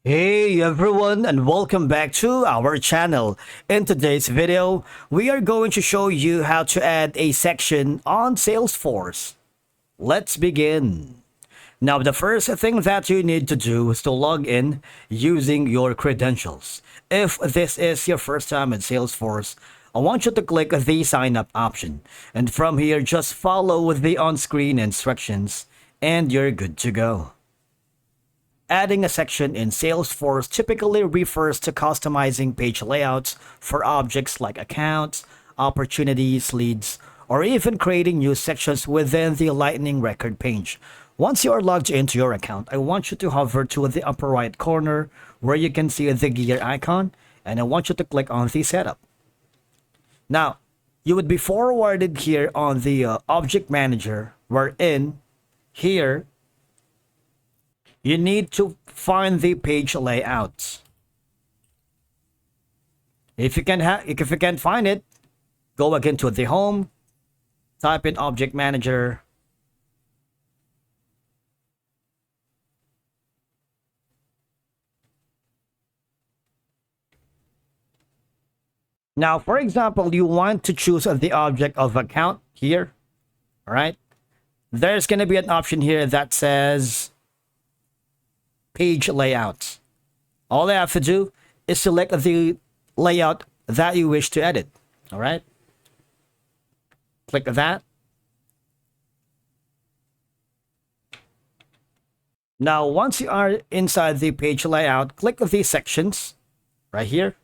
Hey everyone, and welcome back to our channel. In today's video, we are going to show you how to add a section on Salesforce. Let's begin. Now, the first thing that you need to do is to log in using your credentials. If this is your first time in Salesforce, I want you to click the sign up option. And from here, just follow the on-screen instructions and you're good to go. Adding a section in Salesforce typically refers to customizing page layouts for objects like accounts, opportunities, leads, or even creating new sections within the Lightning record page. Once you are logged into your account, I want you to hover to the upper right corner where you can see the gear icon, and I want you to click on the setup. Now, you would be forwarded here on the object manager, wherein here you need to find the page layouts. If you can't find it, go again to the home, type in object manager, now for example you want to choose the object of account here. All right, there's going to be an option here that says page layout. All I have to do is select the layout that you wish to edit. All right, click that. Now, once you are inside the page layout, click the sections right here.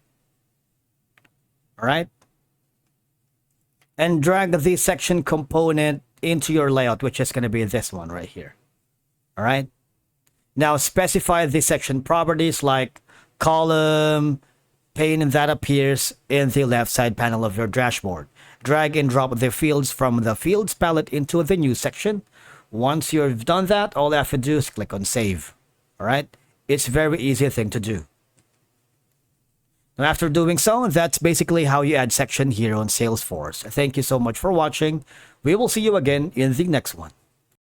All right, and drag the section component into your layout, which is going to be this one right here. All right, now specify the section properties like column, pane that appears in the left side panel of your dashboard. Drag and drop the fields from the fields palette into the new section. Once you've done that, all you have to do is click on save. All right, it's a very easy thing to do. Now, after doing so, that's basically how you add section here on Salesforce. Thank you so much for watching. We will see you again in the next one.